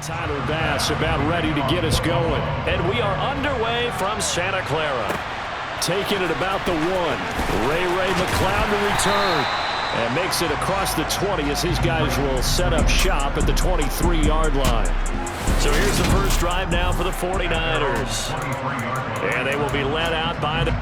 Tyler Bass about ready to get us going. And we are underway from Santa Clara. Taking it about the 1. Ray McLeod to return. And makes it across the 20 as his guys will set up shop at the 23-yard line. So here's the first drive now for the 49ers. And they will be led out by the...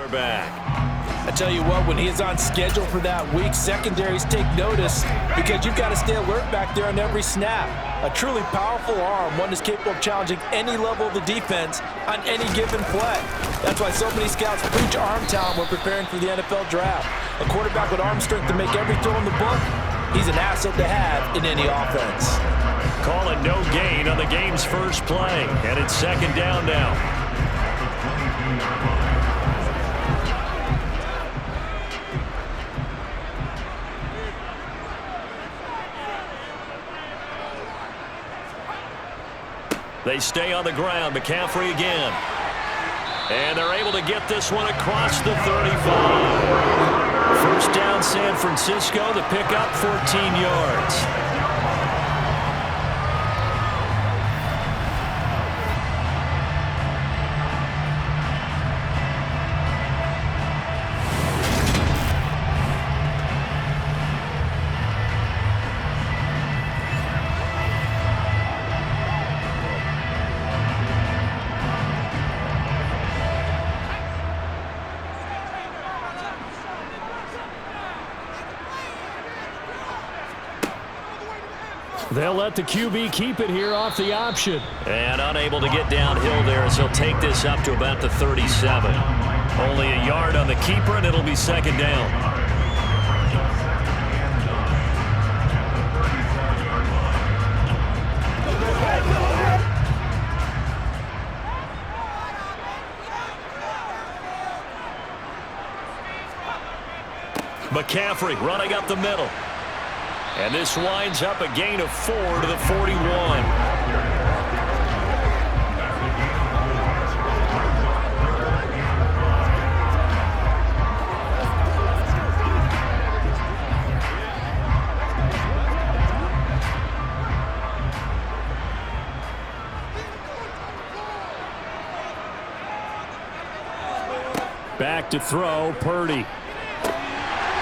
Back. I tell you what, when he's on schedule for that week, secondaries take notice because you've got to stay alert back there on every snap. A truly powerful arm, one that's capable of challenging any level of the defense on any given play. That's why so many scouts preach arm talent when preparing for the NFL draft. A quarterback with arm strength to make every throw in the book, he's an asset to have in any offense. Calling no gain on the game's first play, and it's second down now. They stay on the ground. McCaffrey again. And they're able to get this one across the 35. First down, San Francisco. The pickup, 14 yards. They'll let the QB keep it here off the option. And unable to get downhill there as he'll take this up to about the 37. Only a yard on the keeper, and it'll be second down. McCaffrey running up the middle. And this winds up a gain of 4 to the 41. Back to throw, Purdy.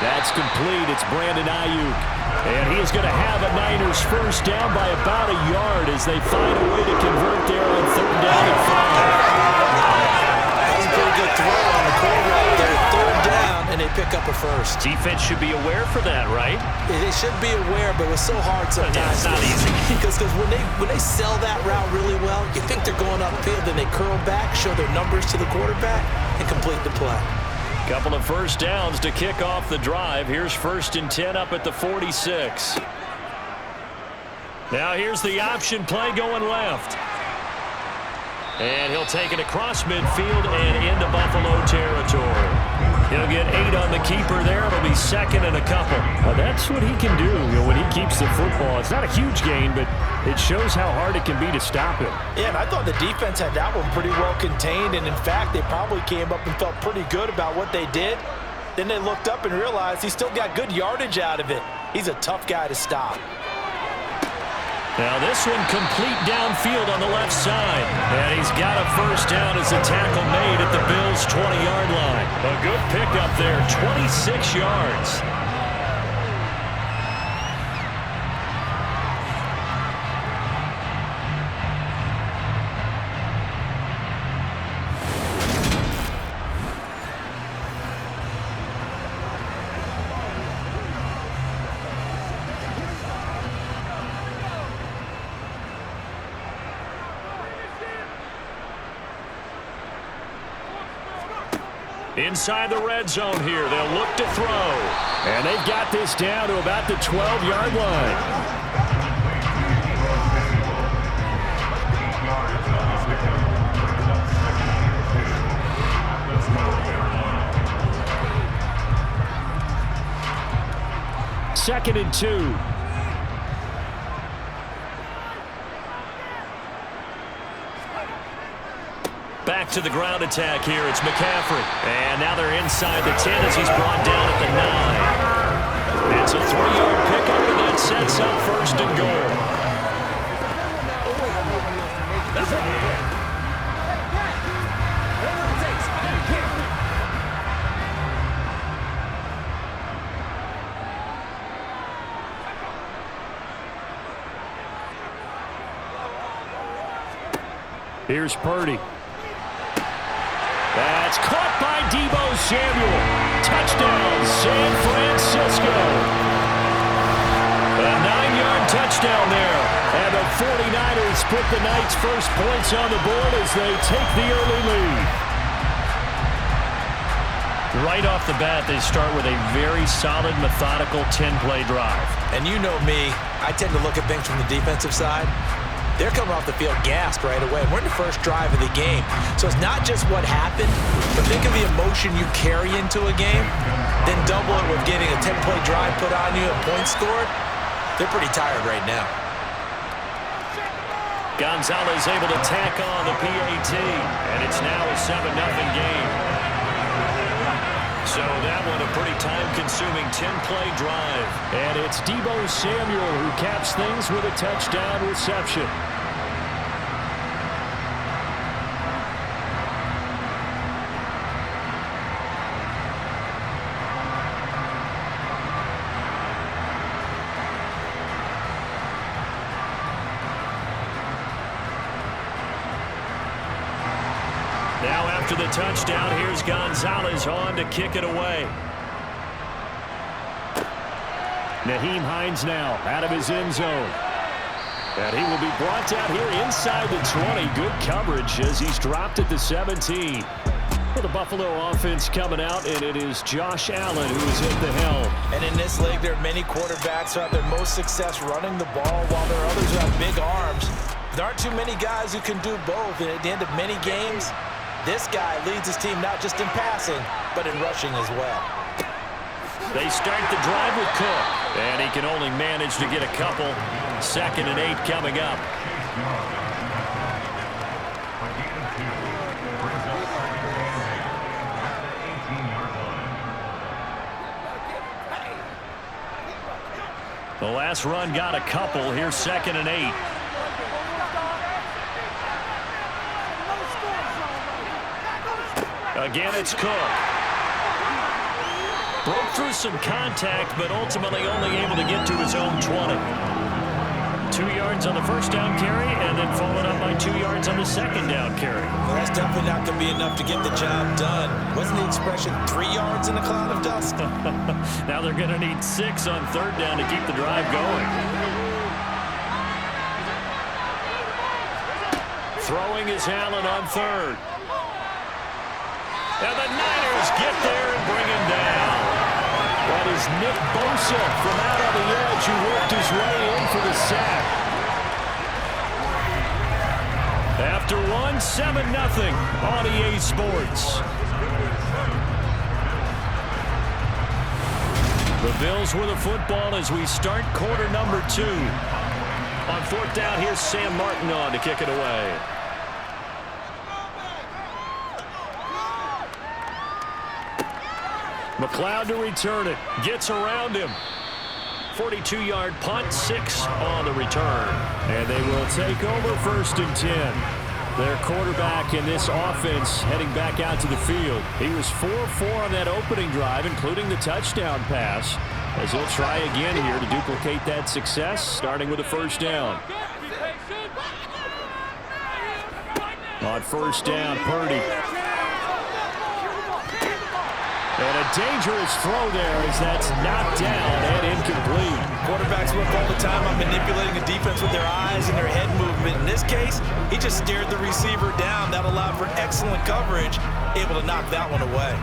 That's complete. It's Brandon Ayuk. And he is going to have a Niners first down by about a yard as they find a way to convert there on 3rd down and 5. That was a pretty good throw on the quarterback there. 3rd down, and they pick up a first. Defense should be aware for that, right? They should be aware, but it was so hard sometimes. Yeah, it's not easy. Because when they sell that route really well, you think they're going upfield, then they curl back, show their numbers to the quarterback, and complete the play. Couple of first downs to kick off the drive. Here's 1st and 10 up at the 46. Now here's the option play going left. And he'll take it across midfield and into Buffalo territory. He'll get 8 on the keeper there. It'll be 2nd and a couple. That's what he can do when he keeps the football. It's not a huge gain, but it shows how hard it can be to stop him. Yeah, and I thought the defense had that one pretty well contained, and in fact, they probably came up and felt pretty good about what they did. Then they looked up and realized he still got good yardage out of it. He's a tough guy to stop. Now this one complete downfield on the left side. And he's got a first down as a tackle made at the Bills' 20-yard line. A good pickup there, 26 yards. Inside the red zone here, they'll look to throw. And they've got this down to about the 12-yard line. Second and 2. Back to the ground attack here. It's McCaffrey. And now they're inside the 10 as he's brought down at the 9. It's a 3-yard pickup, and that sets up first and goal. Here's Purdy. That's caught by Deebo Samuel. Touchdown, San Francisco. A 9-yard touchdown there. And the 49ers put the Knights' first points on the board as they take the early lead. Right off the bat, they start with a very solid, methodical 10-play drive. And you know me, I tend to look at things from the defensive side. They're coming off the field gassed right away. We're in the first drive of the game. So it's not just what happened, but think of the emotion you carry into a game, then double it with getting a 10-play drive put on you and points scored. They're pretty tired right now. Gonzalez able to tack on the PAT, and it's now a 7-0 game. So that one a pretty time-consuming 10-play drive. And it's Deebo Samuel who caps things with a touchdown reception. Now after the touchdown, here's Gonzalez on to kick it away. Nyheim Hines now out of his end zone. And he will be brought down here inside the 20. Good coverage as he's dropped at the 17. For the Buffalo offense coming out, and it is Josh Allen who is at the helm. And in this league, there are many quarterbacks who have their most success running the ball, while there are others who have big arms. There aren't too many guys who can do both, and at the end of many games, this guy leads his team not just in passing, but in rushing as well. They start the drive with Cook, and he can only manage to get a couple. 2nd and 8 coming up. The last run got a couple. Here's 2nd and 8. Again, it's Cook. Broke through some contact, but ultimately only able to get to his own 20. 2 yards on the first down carry, and then followed up by 2 yards on the second down carry. Well, that's definitely not going to be enough to get the job done. Wasn't the expression 3 yards in a cloud of dust? Now they're going to need 6 on 3rd down to keep the drive going. Throwing is Allen on 3rd. And the Niners get there and bring him down. That is Nick Bosa from out on the edge who worked his way in for the sack. After one, 7-0 on EA Sports. The Bills with the football as we start quarter number 2. On 4th down, here's Sam Martin on to kick it away. McLeod to return it. Gets around him. 42-yard punt, 6 on the return. And they will take over 1st and 10. Their quarterback in this offense heading back out to the field. He was 4-4 on that opening drive, including the touchdown pass, as he'll try again here to duplicate that success, starting with a 1st down. On 1st down, Purdy. And a dangerous throw there as that's knocked down and incomplete. Quarterbacks work all the time on manipulating the defense with their eyes and their head movement. In this case, he just stared the receiver down. That allowed for excellent coverage, able to knock that one away.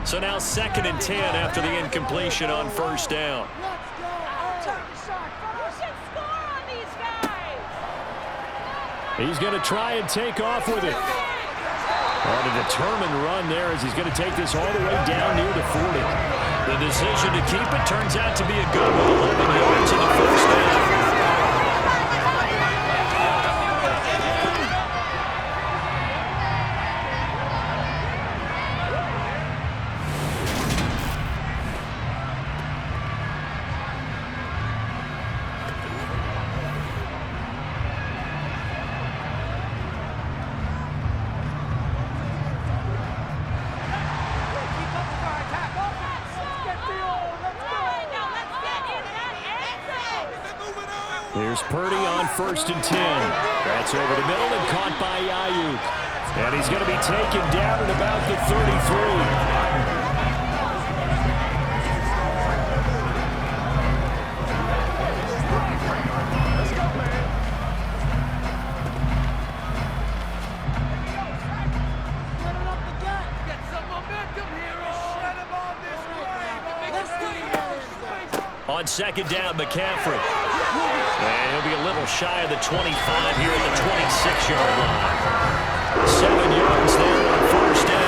So now 2nd and 10 after the incompletion on 1st down. He's going to try and take off with it. On a determined run there as he's going to take this all the way down near the 40. The decision to keep it turns out to be a good one. 11 yards in the 1st down. Here's Purdy on 1st and 10. That's over the middle and caught by Ayuk. And he's going to be taken down at about the 33. On 2nd down, McCaffrey. And he'll be a little shy of the 25 here at the 26-yard line. 7 yards there on 1st down.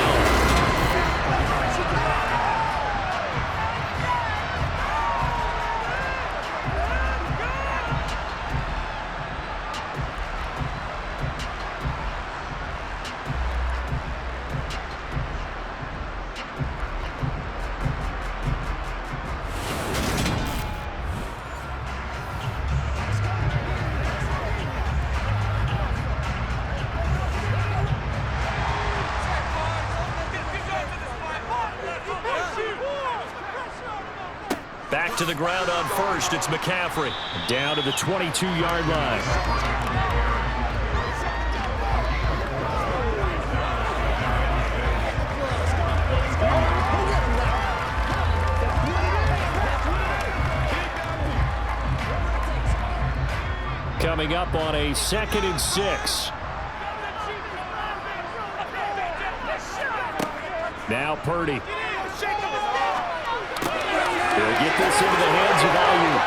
Back to the ground on 1st. It's McCaffrey. Down to the 22-yard line. Coming up on a 2nd and 6. Now Purdy. He'll get this into the hands of Ayuk.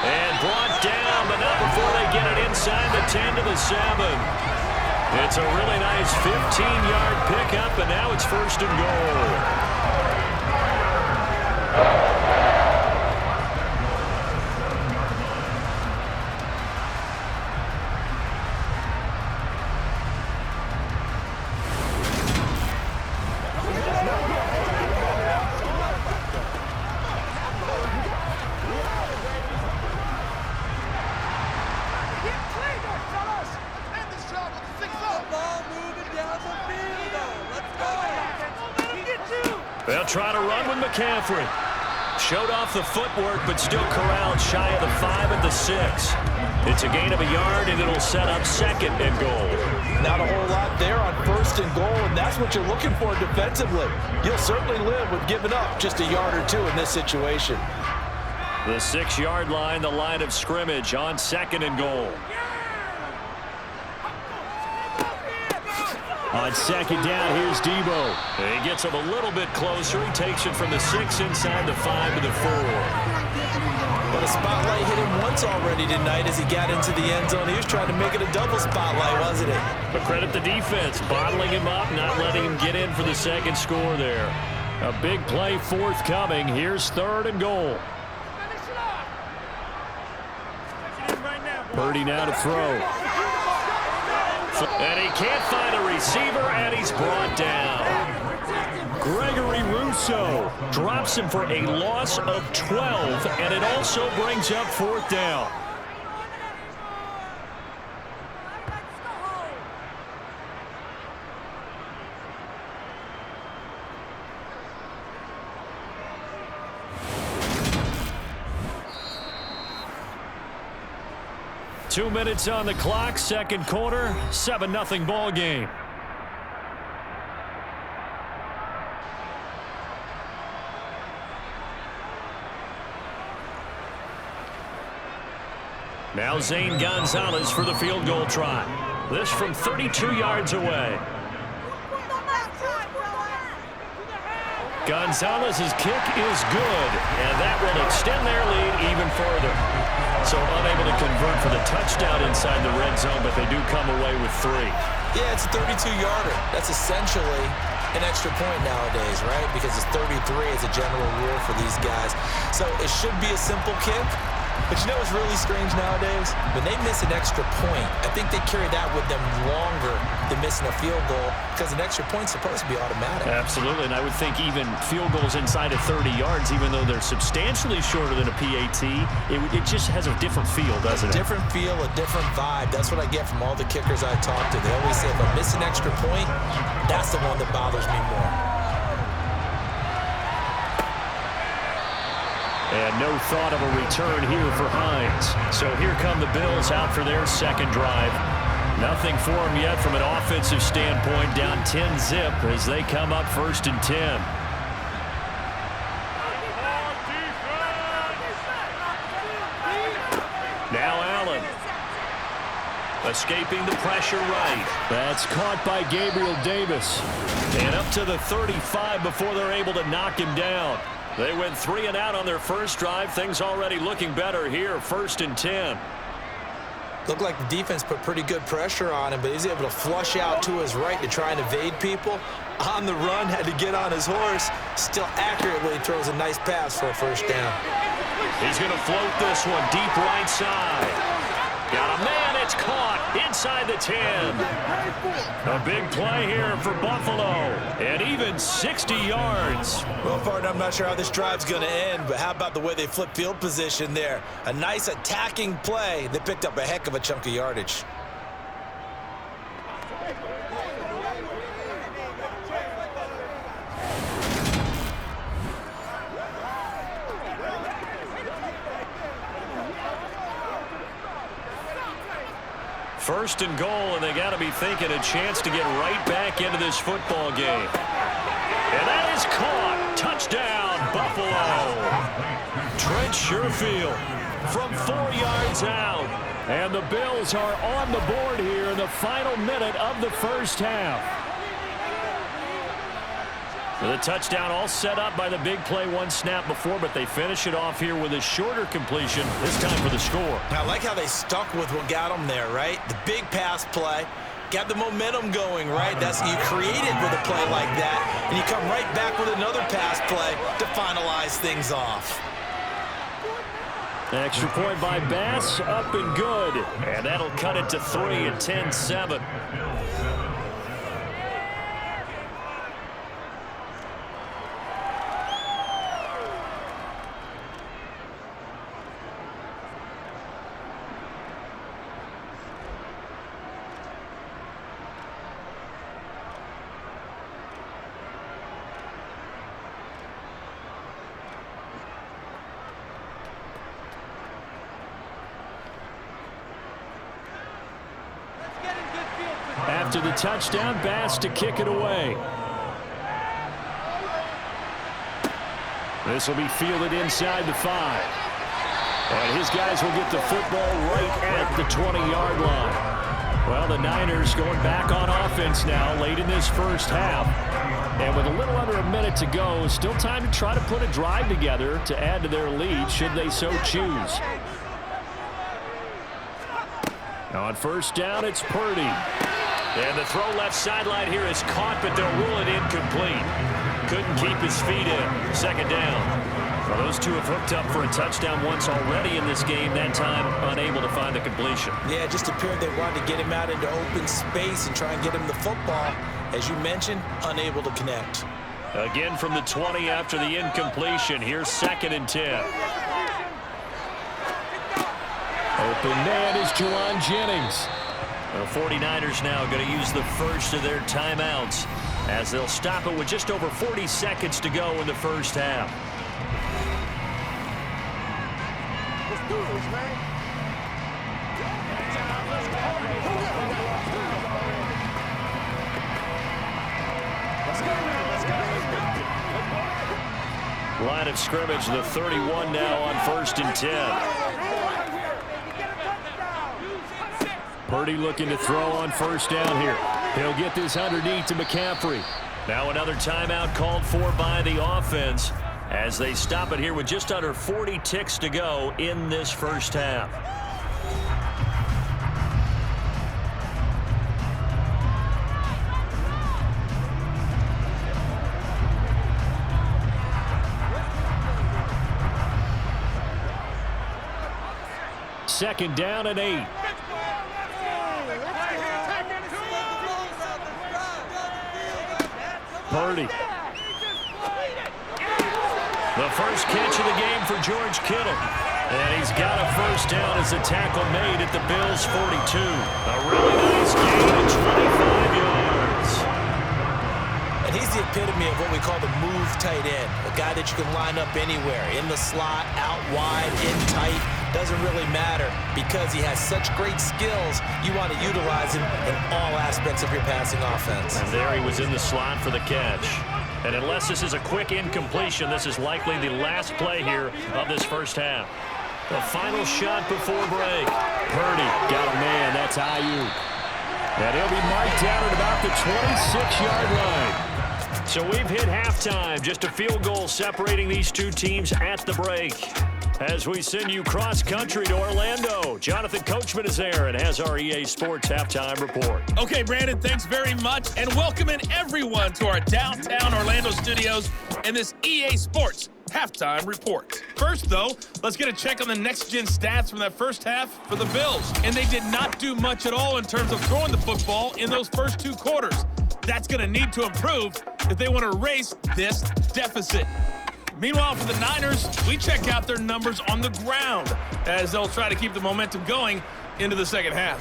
And brought down, but not before they get it inside the 10 to the 7. It's a really nice 15-yard pickup, and now it's 1st and goal. They'll try to run with McCaffrey. Showed off the footwork, but still corralled shy of the 5 at the 6. It's a gain of a yard, and it'll set up 2nd and goal. Not a whole lot there on 1st and goal, and that's what you're looking for defensively. You'll certainly live with giving up just a yard or 2 in this situation. The 6-yard line, the line of scrimmage on 2nd and goal. On 2nd down, here's Debo. He gets him a little bit closer. He takes it from the 6 inside the 5 to the 4. Well, the spotlight hit him once already tonight as he got into the end zone. He was trying to make it a double spotlight, wasn't it? But credit the defense, bottling him up, not letting him get in for the 2nd score there. A big play forthcoming. Here's 3rd and goal. Purdy now to throw. And he can't find a receiver, and he's brought down. Gregory Rousseau Drops him for a loss of 12, and it also brings up 4th down. Two minutes on the clock, 2nd quarter, 7-0 ball game. Now Zane Gonzalez for the field goal try. This from 32 yards away. Gonzalez's kick is good, and that will extend their lead even further. So unable to convert for the touchdown inside the red zone, but they do come away with 3. Yeah, it's a 32-yarder. That's essentially an extra point nowadays, right? Because it's 33 as a general rule for these guys. So it should be a simple kick. But you know what's really strange nowadays? When they miss an extra point, I think they carry that with them longer than missing a field goal because an extra point's supposed to be automatic. Absolutely, and I would think even field goals inside of 30 yards, even though they're substantially shorter than a PAT, it just has a different feel, doesn't it? A different feel, a different vibe. That's what I get from all the kickers I talk to. They always say if I miss an extra point, that's the one that bothers me more. And no thought of a return here for Hines. So here come the Bills out for their second drive. Nothing for them yet from an offensive standpoint. Down 10-zip as they come up 1st and 10. Now Allen. Escaping the pressure right. That's caught by Gabriel Davis. And up to the 35 before they're able to knock him down. They went 3 and out on their first drive. Things already looking better here. 1st and 10. Looked like the defense put pretty good pressure on him, but he's able to flush out to his right to try and evade people. On the run, had to get on his horse. Still accurately throws a nice pass for a 1st down. He's going to float this one deep right side. Got a man, it's caught inside the 10. A big play here for Buffalo, and even 60 yards. Well, partner, I'm not sure how this drive's going to end, but how about the way they flip field position there? A nice attacking play. They picked up a heck of a chunk of yardage. First and goal, and they got to be thinking a chance to get right back into this football game. And that is caught. Touchdown, Buffalo. Trent Sherfield from 4 yards out. And the Bills are on the board here in the final minute of the first half. The touchdown all set up by the big play 1 snap before, but they finish it off here with a shorter completion, this time for the score. I like how they stuck with what got them there, right? The big pass play, got the momentum going, right? That's you created with a play like that, and you come right back with another pass play to finalize things off. Extra point by Bass, up and good. And that'll cut it to 3 at 10-7. After the touchdown, Bass to kick it away. This will be fielded inside the 5. And his guys will get the football right at the 20-yard line. Well, the Niners going back on offense now late in this first half. And with a little under a minute to go, still time to try to put a drive together to add to their lead should they so choose. Now on first down, it's Purdy. And the throw left sideline here is caught, but they'll rule it incomplete. Couldn't keep his feet in. Second down. Well, those two have hooked up for a touchdown once already in this game. That time, unable to find the completion. Yeah, it just appeared they wanted to get him out into open space and try and get him the football. As you mentioned, unable to connect. Again from the 20 after the incompletion. Here's 2nd and 10. Open man is Juwan Jennings. The 49ers now going to use the first of their timeouts as they'll stop it with just over 40 seconds to go in the first half. Let's do this, man. Let's go, man. Let's go. Line of scrimmage, the 31 now on 1st and 10. Purdy looking to throw on first down here. He'll get this underneath to McCaffrey. Now another timeout called for by the offense as they stop it here with just under 40 ticks to go in this first half. Second down and 8. Purdy. The first catch of the game for George Kittle. And he's got a first down as a tackle made at the Bills' 42. A really nice gain of 25 yards. And he's the epitome of what we call the move tight end. A guy that you can line up anywhere. In the slot, out wide, in tight. Doesn't really matter because he has such great skills. You want to utilize him in all aspects of your passing offense. And there he was in the slot for the catch. And unless this is a quick incompletion, this is likely the last play here of this first half. The final shot before break. Purdy got a man. That's Ayuk. And he'll be marked down at about the 26-yard line. So we've hit halftime. Just a field goal separating these two teams at the break. As we send you cross-country to Orlando, Jonathan Coachman is there and has our EA Sports Halftime Report. Okay, Brandon, thanks very much, and welcoming everyone to our downtown Orlando studios and this EA Sports Halftime Report. First, though, let's get a check on the next-gen stats from that first half for the Bills. And they did not do much at all in terms of throwing the football in those first two quarters. That's going to need to improve if they want to erase this deficit. Meanwhile, for the Niners, we check out their numbers on the ground as they'll try to keep the momentum going into the second half.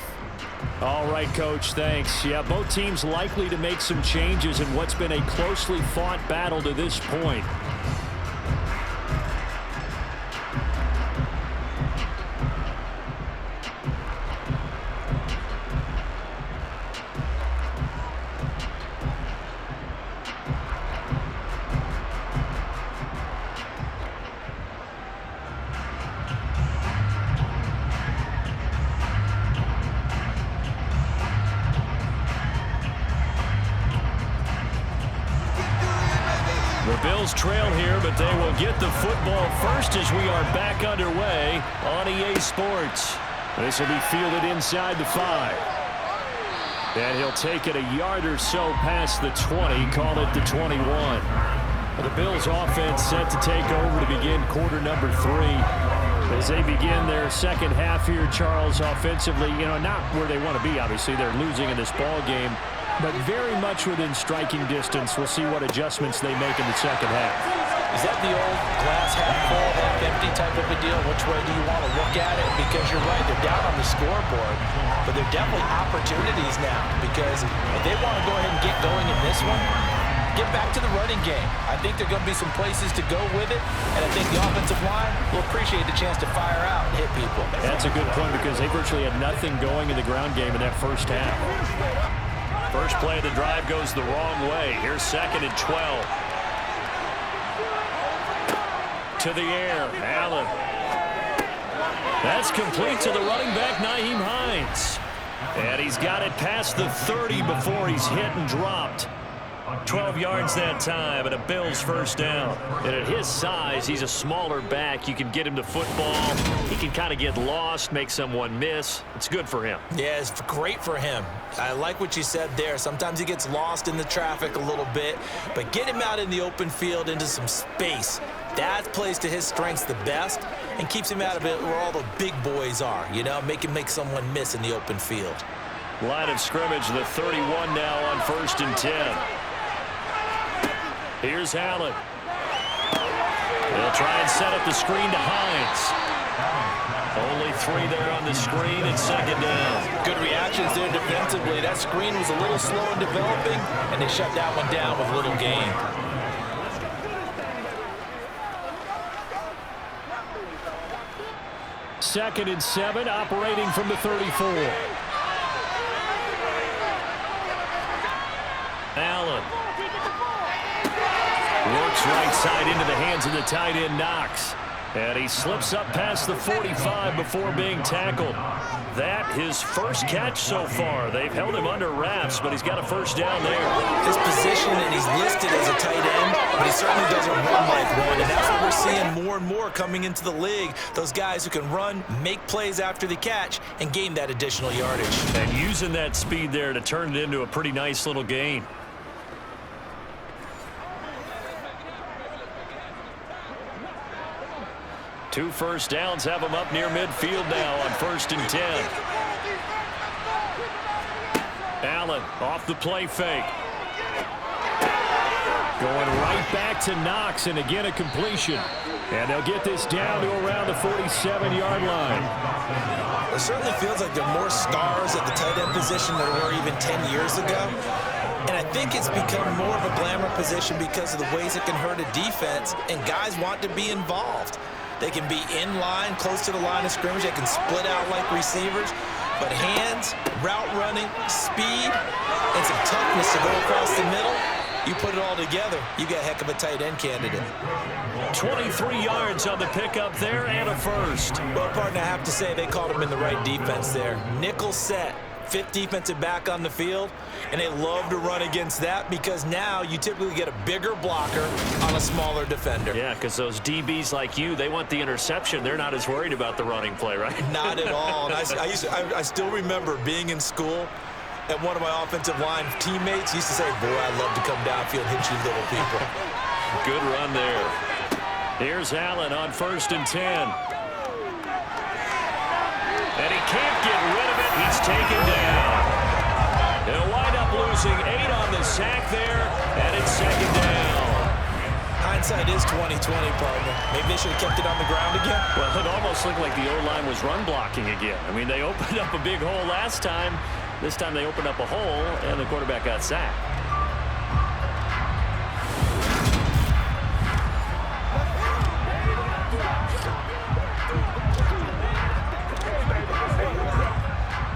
All right, Coach, thanks. Yeah, both teams likely to make some changes in what's been a closely fought battle to this point. Bills trail here, but they will get the football first as we are back underway on EA Sports. This will be fielded inside the 5. And he'll take it a yard or so past the 20, call it the 21. The Bills offense set to take over to begin quarter number 3. As they begin their second half here, Charles, offensively, not where they want to be, obviously. They're losing in this ball game, but very much within striking distance. We'll see what adjustments they make in the second half. Is that the old glass half full, half empty type of a deal? Which way do you want to look at it? Because you're right, they're down on the scoreboard, but there are definitely opportunities now because if they want to go ahead and get going in this one, get back to the running game. I think there are going to be some places to go with it, and I think the offensive line will appreciate the chance to fire out and hit people. That's a good point because they virtually had nothing going in the ground game in that first half. First play of the drive goes the wrong way. Here's 2nd and 12. To the air, Allen. That's complete to the running back, Nyheim Hines. And he's got it past the 30 before he's hit and dropped. 12 yards that time and a Bills first down. And at his size, he's a smaller back. You can get him to football. He can kind of get lost, make someone miss. It's good for him. Yeah, it's great for him. I like what you said there. Sometimes he gets lost in the traffic a little bit, but get him out in the open field into some space. That plays to his strengths the best and keeps him out of it where all the big boys are, make him make someone miss in the open field. Line of scrimmage, the 31 now on 1st and 10. Here's Allen. They'll try and set up the screen to Hines. Only 3 there on the screen and 2nd down. Good reactions there defensively. That screen was a little slow in developing, and they shut that one down with little gain. Second and 7, operating from the 34. Allen. Works right side into the hands of the tight end, Knox. And he slips up past the 45 before being tackled. that his first catch so far. They've held him under wraps, but he's got a first down there. His position, and he's listed as a tight end, but he certainly doesn't run like one, and that's what we're seeing more and more coming into the league. Those guys who can run, make plays after the catch, and gain that additional yardage. And using that speed there to turn it into a pretty nice little gain. Two first downs have him up near midfield now on 1st and 10. Allen off the play fake. Going right back to Knox, and again a completion. And they'll get this down to around the 47-yard line. It certainly feels like there are more stars at the tight end position than there were even 10 years ago. And I think it's become more of a glamour position because of the ways it can hurt a defense, and guys want to be involved. They can be in line, close to the line of scrimmage. They can split out like receivers. But hands, route running, speed, and some toughness to go across the middle, you put it all together, you got a heck of a tight end candidate. 23 yards on the pickup there and a first. Well, partner, I have to say they called him in the right defense there. Nickel set. 5th defensive back on the field, and they love to run against that because now you typically get a bigger blocker on a smaller defender. Yeah, because those DBs like you, they want the interception. They're not as worried about the running play, right? Not at all. And I still remember being in school, and one of my offensive line teammates used to say, boy, I'd love to come downfield and hit you little people. Good run there. Here's Allen on 1st and 10. And he can't get rid of it. He's taken down. They'll wind up losing 8 on the sack there, and it's 2nd down. Hindsight is 20/20, partner. Maybe they should have kept it on the ground again. Well, it almost looked like the O-line was run blocking again. I mean, they opened up a big hole last time. This time they opened up a hole, and the quarterback got sacked.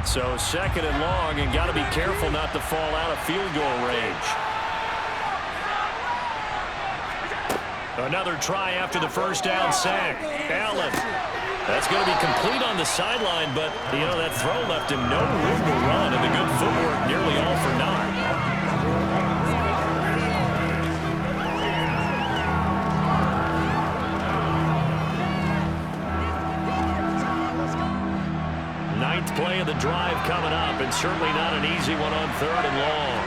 So 2nd and long, and got to be careful not to fall out of field goal range. Another try after the first down sack. Allen. That's going to be complete on the sideline, but, you know, that throw left him no room to run, and the good footwork nearly all for naught. Ninth play of the drive coming up, and certainly not an easy one on 3rd and long.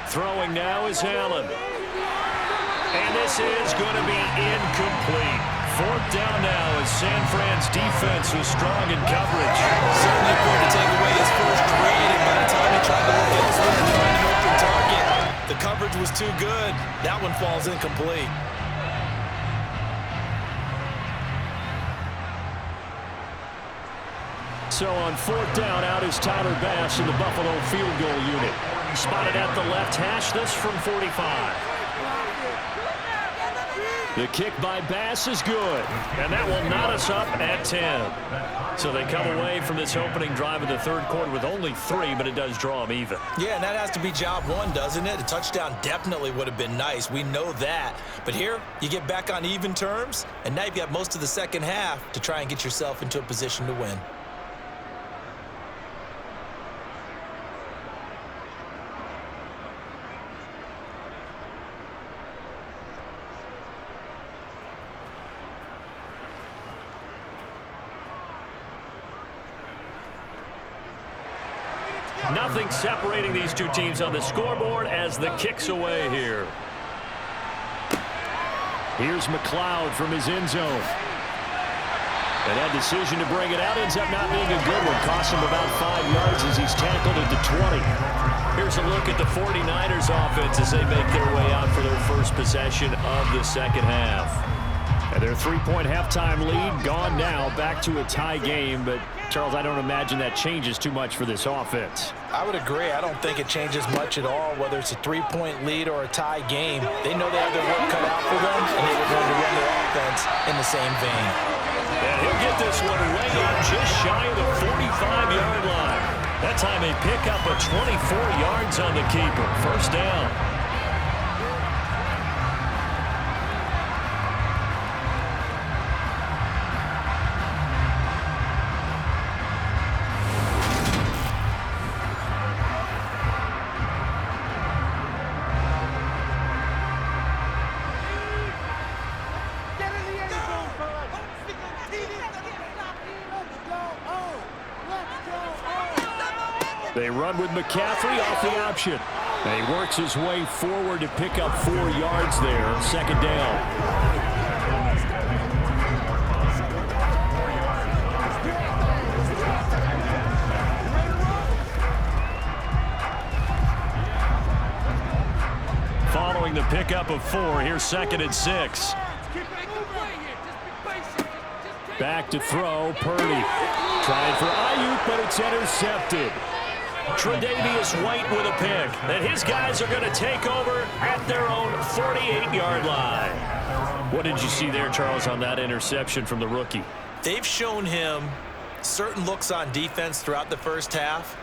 Throwing now is Allen. And this is going to be incomplete. 4th down now as San Fran's defense was strong in coverage. Certainly appeared to take away his first read, and by the time he tried to look elsewhere to find an open target, the coverage was too good. That one falls incomplete. So on 4th down, out is Tyler Bass in the Buffalo field goal unit. Spotted at the left hash, this from 45. The kick by Bass is good. And that will knot us up at 10. So they come away from this opening drive of the 3rd quarter with only 3, but it does draw them even. Yeah, and that has to be job one, doesn't it? A touchdown definitely would have been nice. We know that. But here, you get back on even terms, and now you've got most of the second half to try and get yourself into a position to win. Nothing separating these two teams on the scoreboard as the kick's away here. Here's McLeod from his end zone. And that decision to bring it out ends up not being a good one. Costs him about 5 yards as he's tackled at the 20. Here's a look at the 49ers offense as they make their way out for their first possession of the second half. And their 3-point halftime lead gone now, back to a tie game. But, Charles, I don't imagine that changes too much for this offense. I would agree. I don't think it changes much at all, whether it's a 3-point lead or a tie game. They know they have their work cut out for them, and they were going to run their offense in the same vein. And he'll get this one way up just shy of the 45-yard line. That time a pickup of 24 yards on the keeper. First down. They run with McCaffrey off the option. And he works his way forward to pick up 4 yards there. Second down. Following the pickup of 4, here's 2nd and 6. Back to throw, Purdy. Trying for Ayuk, but it's intercepted. Tre'Davious White with a pick. And his guys are going to take over at their own 48-yard line. What did you see there, Charles, on that interception from the rookie? They've shown him certain looks on defense throughout the first half,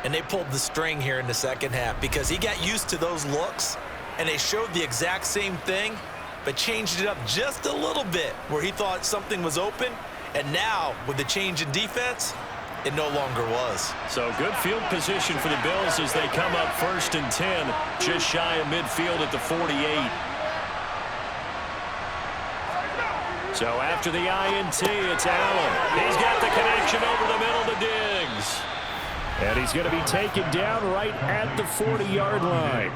and they pulled the string here in the second half because he got used to those looks, and they showed the exact same thing, but changed it up just a little bit where he thought something was open, and now with the change in defense, it no longer was. So good field position for the Bills as they come up 1st and 10, just shy of midfield at the 48. So after the INT, it's Allen. He's got the connection over the middle to Diggs. And he's going to be taken down right at the 40-yard line.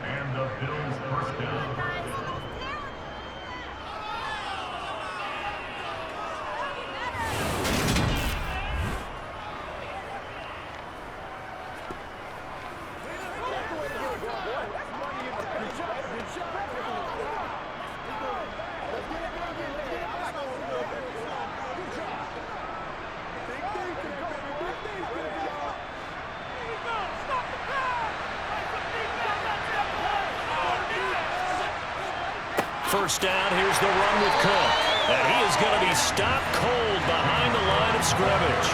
And the Bills first down. First down, here's the run with Cook. And he is going to be stopped cold behind the line of scrimmage.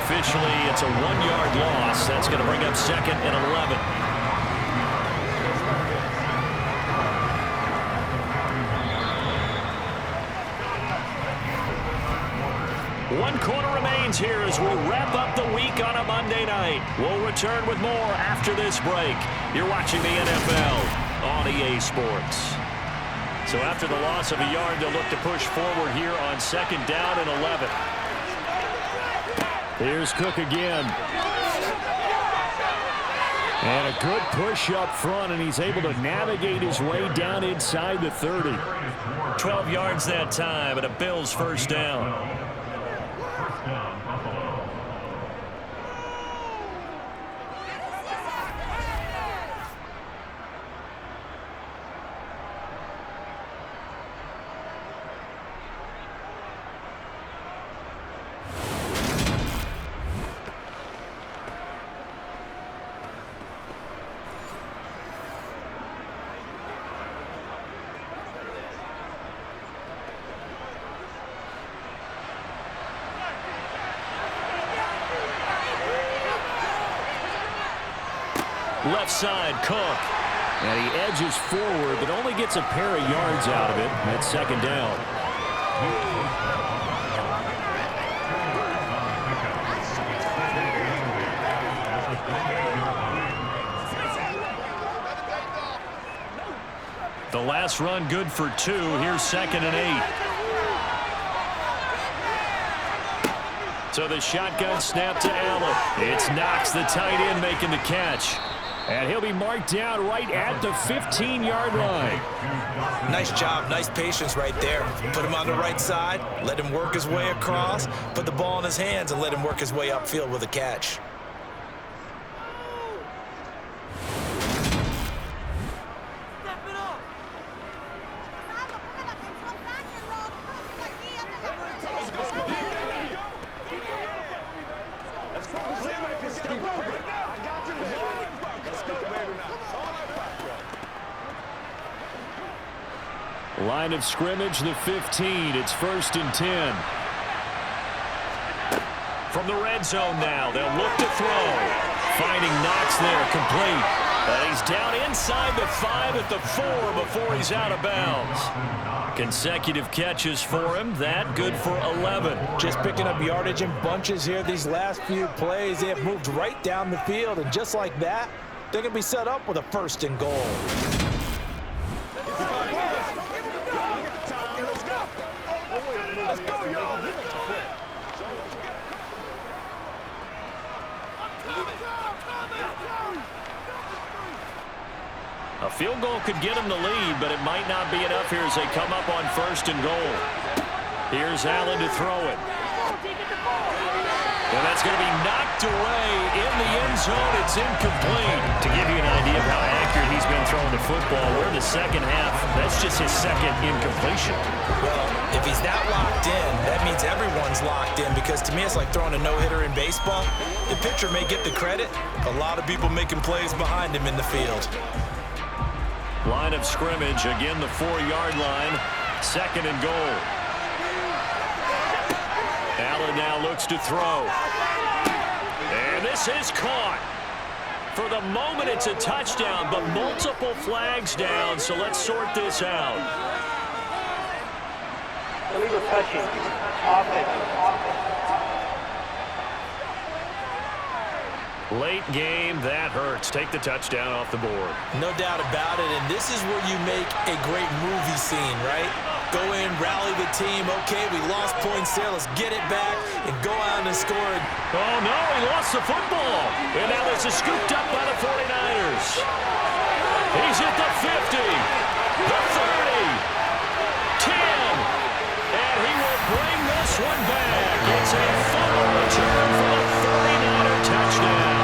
Officially, it's a 1-yard loss. That's going to bring up 2nd and 11. One quarter remains here as we wrap up the week on a Monday night. We'll return with more after this break. You're watching the NFL on EA Sports. So after the loss of a yard, they'll look to push forward here on 2nd down and 11. Here's Cook again. And a good push up front, and he's able to navigate his way down inside the 30. 12 yards that time, and a Bills first down. Left side, Cook. And he edges forward, but only gets a pair of yards out of it. That's 2nd down. The last run good for 2. Here's 2nd and 8. So the shotgun snap to Allen. It's Knox, the tight end, making the catch. And he'll be marked down right at the 15-yard line. Nice job, nice patience right there. Put him on the right side, let him work his way across, put the ball in his hands, and let him work his way upfield with a catch. Line of scrimmage, the 15. It's 1st and 10. From the red zone now, they'll look to throw. Finding Knox there, complete. And he's down inside the 5 at the 4 before he's out of bounds. Consecutive catches for him. That good for 11. Just picking up yardage in bunches here these last few plays. They have moved right down the field, and just like that, they're going to be set up with a 1st and goal. A field goal could get them the lead, but it might not be enough here as they come up on 1st and goal. Here's Allen to throw it. And that's going to be knocked away in the end zone. It's incomplete. To give you an idea of how accurate he's been throwing the football, we're in the second half. That's just his second incompletion. Well, if he's that locked in, that means everyone's locked in, because to me it's like throwing a no-hitter in baseball. The pitcher may get the credit. A lot of people making plays behind him in the field. Line of scrimmage, again the 4-yard line. 2nd and goal. Allen now looks to throw. And this is caught. For the moment, it's a touchdown, but multiple flags down, so let's sort this out. Illegal touching. Offense. Late game, that hurts. Take the touchdown off the board. No doubt about it, and this is where you make a great movie scene, right? Go in, rally the team. Okay, we lost points there. Let's get it back and go out and score it. Oh, no, he lost the football. And now this is scooped up by the 49ers. He's at the 50, the 30, 10, and he will bring this one back. It's a fumble return for the 49er touchdown.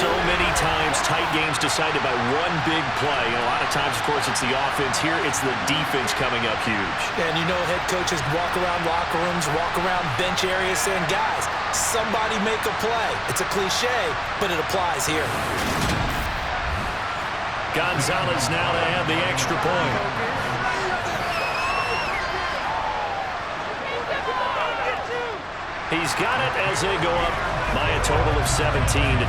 So many times tight games decided by one big play. And a lot of times, of course, it's the offense. Here, it's the defense coming up huge. And you know head coaches walk around locker rooms, walk around bench areas saying, guys, somebody make a play. It's a cliche, but it applies here. Gonzalez now to add the extra point. He's got it as they go up by a total of 17-10.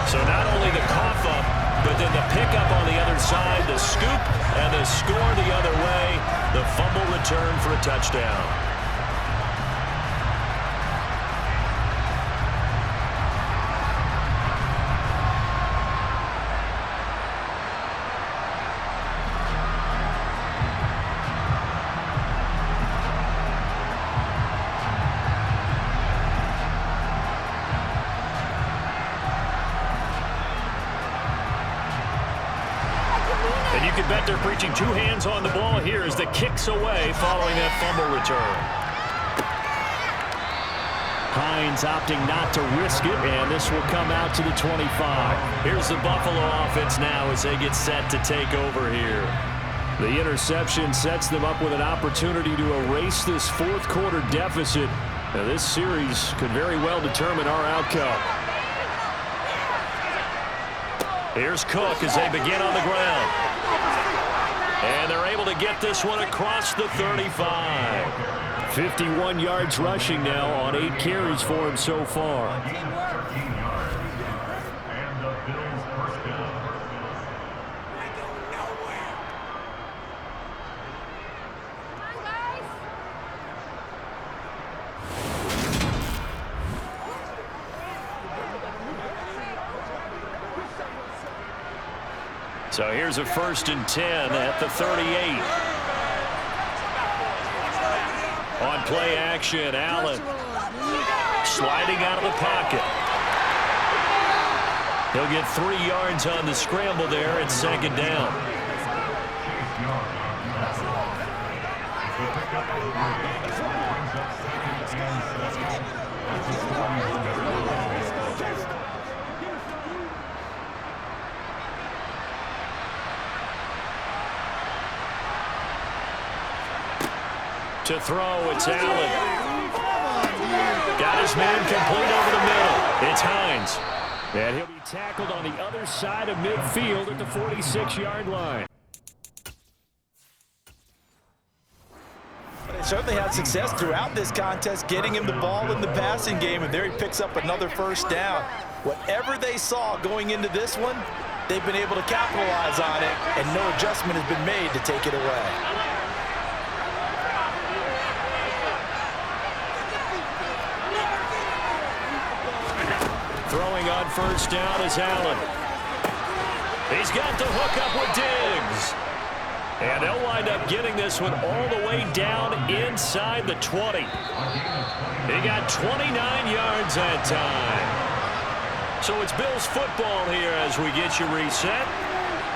So not only the cough up, but then the pickup on the other side, the scoop, and the score the other way, the fumble return for a touchdown. And you can bet they're preaching two hands on the ball here as the kick's away following that fumble return. Hines opting not to risk it, and this will come out to the 25. Here's the Buffalo offense now as they get set to take over here. The interception sets them up with an opportunity to erase this fourth quarter deficit. Now, this series could very well determine our outcome. Here's Cook as they begin on the ground. And they're able to get this one across the 35. 51 yards rushing now on 8 carries for him so far. So here's a 1st and 10 at the 38. On play action, Allen sliding out of the pocket. He'll get 3 yards on the scramble there at 2nd down. To throw, it's Allen. Got his man complete over the middle. It's Hines. And he'll be tackled on the other side of midfield at the 46-yard line. They certainly had success throughout this contest, getting him the ball in the passing game, and there he picks up another 1st down. Whatever they saw going into this one, they've been able to capitalize on it, and no adjustment has been made to take it away. Throwing on 1st down is Allen. He's got the hook up with Diggs. And they'll wind up getting this one all the way down inside the 20. He got 29 yards that time. So it's Bills football here as we get you reset.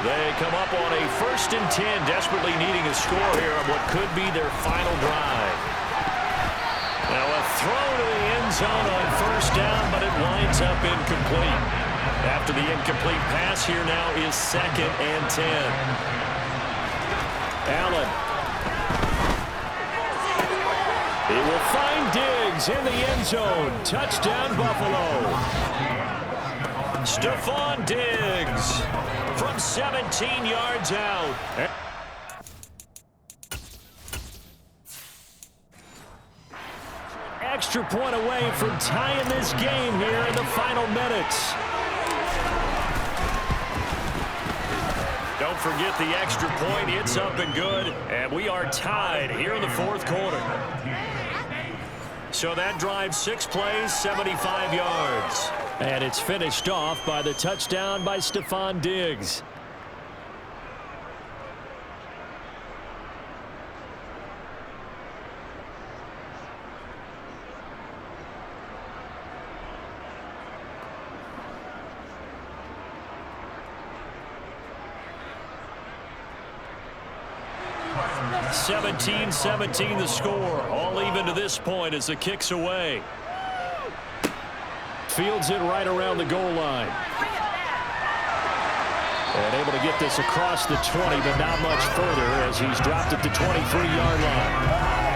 They come up on a 1st and 10, desperately needing a score here on what could be their final drive. Now a throw to the end zone on 1st down, but it winds up incomplete. After the incomplete pass, here now is 2nd and 10. Allen. He will find Diggs in the end zone. Touchdown, Buffalo. Stephon Diggs from 17 yards out. Extra point away from tying this game here in the final minutes. Don't forget the extra point. It's up and good. And we are tied here in the 4th quarter. So that drive 6 plays, 75 yards. And it's finished off by the touchdown by Stephon Diggs. (17-17) the score. All even to this point as the kick's away. Fields it right around the goal line. And able to get this across the 20, but not much further as he's dropped at the 23-yard line.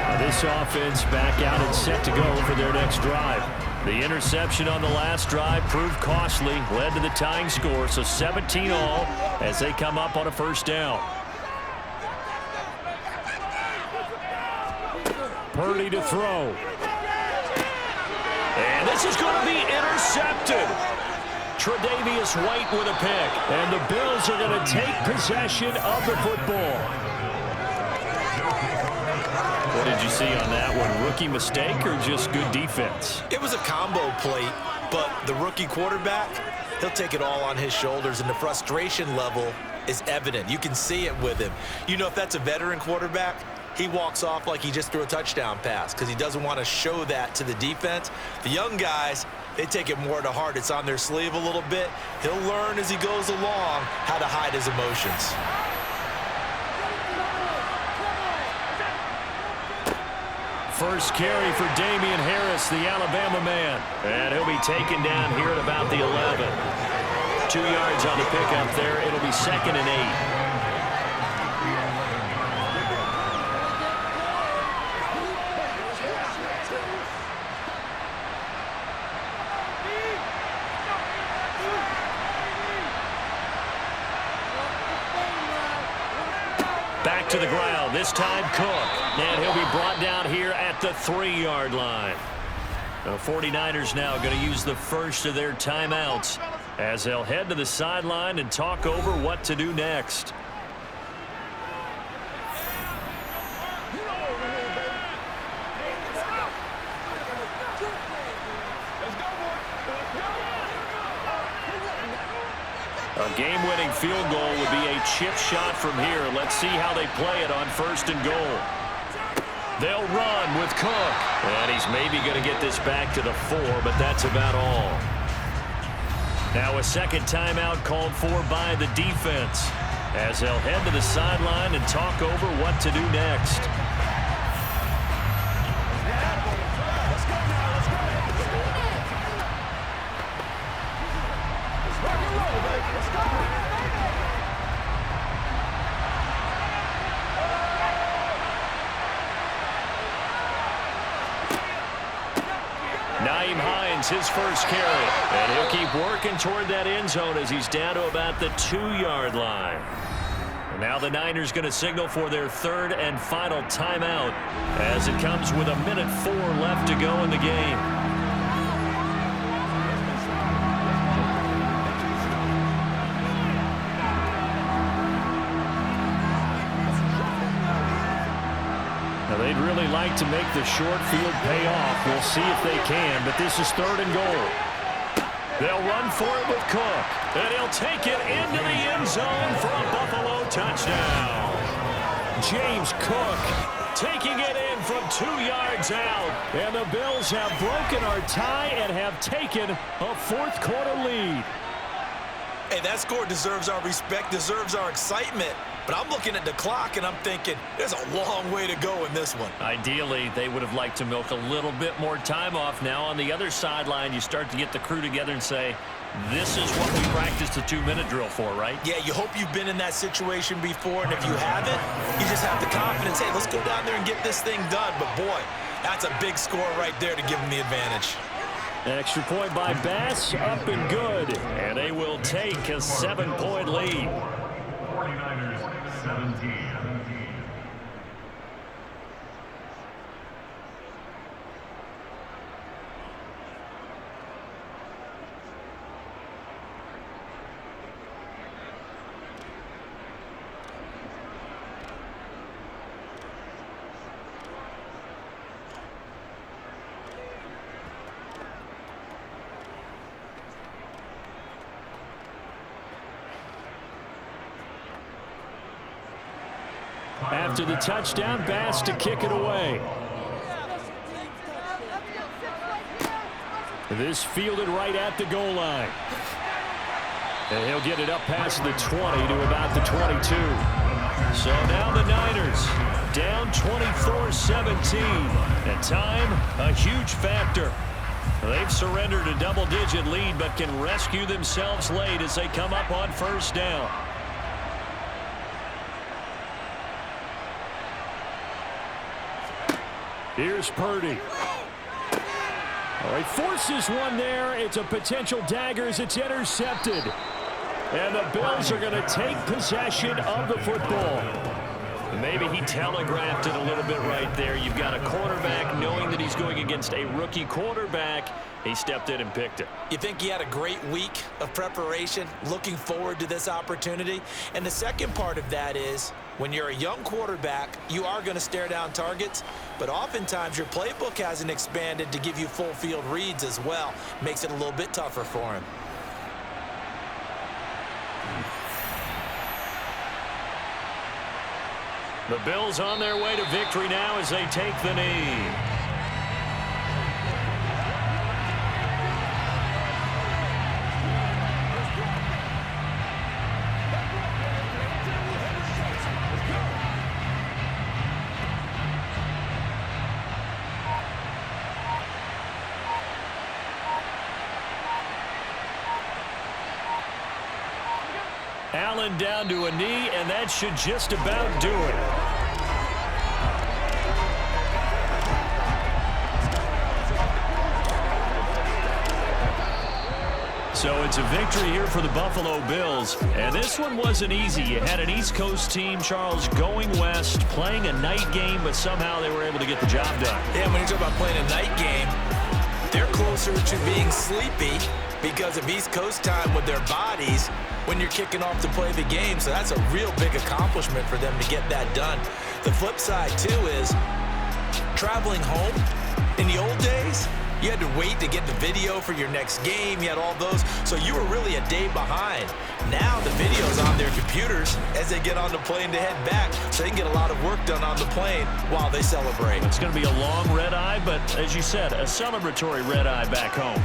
Now this offense back out and set to go for their next drive. The interception on the last drive proved costly, led to the tying score, so 17 all as they come up on a 1st down. Purdy to throw. And this is going to be intercepted. Tre'Davious White with a pick. And the Bills are going to take possession of the football. What did you see on that one? Rookie mistake or just good defense? It was a combo play, but the rookie quarterback, he'll take it all on his shoulders, and the frustration level is evident. You can see it with him. You know, if that's a veteran quarterback, he walks off like he just threw a touchdown pass because he doesn't want to show that to the defense. The young guys, they take it more to heart. It's on their sleeve a little bit. He'll learn as he goes along how to hide his emotions. First carry for Damian Harris, the Alabama man. And he'll be taken down here at about the 11. 2 yards on the pickup there. It'll be 2nd and 8. Back to the ground, this time Cook. And he'll be brought down here at the 3-yard line. The 49ers now going to use the first of their timeouts as they'll head to the sideline and talk over what to do next. A game-winning field goal would be a chip shot from here. Let's see how they play it on 1st and goal. They'll run with Cook. And he's maybe going to get this back to the 4, but that's about all. Now a second timeout called for by the defense as they'll head to the sideline and talk over what to do next. His first carry, and he'll keep working toward that end zone as he's down to about the 2-yard line. And now the Niners going to signal for their 3rd and final timeout as it comes with 1:04 left to go in the game. They'd really like to make the short field pay off. We'll see if they can, but this is 3rd and goal. They'll run for it with Cook, and he'll take it into the end zone for a Buffalo touchdown. James Cook taking it in from 2 yards out. And the Bills have broken our tie and have taken a fourth-quarter lead. Hey, that score deserves our respect, deserves our excitement. But I'm looking at the clock, and I'm thinking there's a long way to go in this one. Ideally, they would have liked to milk a little bit more time off. Now on the other sideline, you start to get the crew together and say, this is what we practiced the 2-minute drill for, right? Yeah, you hope you've been in that situation before, and if you haven't, you just have the confidence, hey, let's go down there and get this thing done. But, boy, that's a big score right there to give them the advantage. Extra point by Bass, up and good. And they will take a 7-point lead. 49ers 17. After the touchdown, Bass to kick it away. This fielded right at the goal line. And he'll get it up past the 20 to about the 22. So now the Niners down 24-17. And time, a huge factor. They've surrendered a double-digit lead, but can rescue themselves late as they come up on first down. Here's Purdy. Oh, he forces one there. It's a potential dagger as it's intercepted. And the Bills are going to take possession of the football. Maybe he telegraphed it a little bit right there. You've got a quarterback knowing that he's going against a rookie quarterback. He stepped in and picked it. You think he had a great week of preparation, looking forward to this opportunity? And the second part of that is, when you're a young quarterback, you are going to stare down targets, but oftentimes your playbook hasn't expanded to give you full field reads as well. Makes it a little bit tougher for him. The Bills on their way to victory now as they take the knee. Allen down to a knee, and that should just about do it. So it's a victory here for the Buffalo Bills. And this one wasn't easy. You had an East Coast team, Charles, going west, playing a night game, but somehow they were able to get the job done. Yeah, when you talk about playing a night game, they're closer to being sleepy because of East Coast time with their bodies when you're kicking off to play the game. So that's a real big accomplishment for them to get that done. The flip side, too, is traveling home in the old days, you had to wait to get the video for your next game. You had all those. So you were really a day behind. Now the video's on their computers as they get on the plane to head back, so they can get a lot of work done on the plane while they celebrate. It's going to be a long red eye, but as you said, a celebratory red eye back home.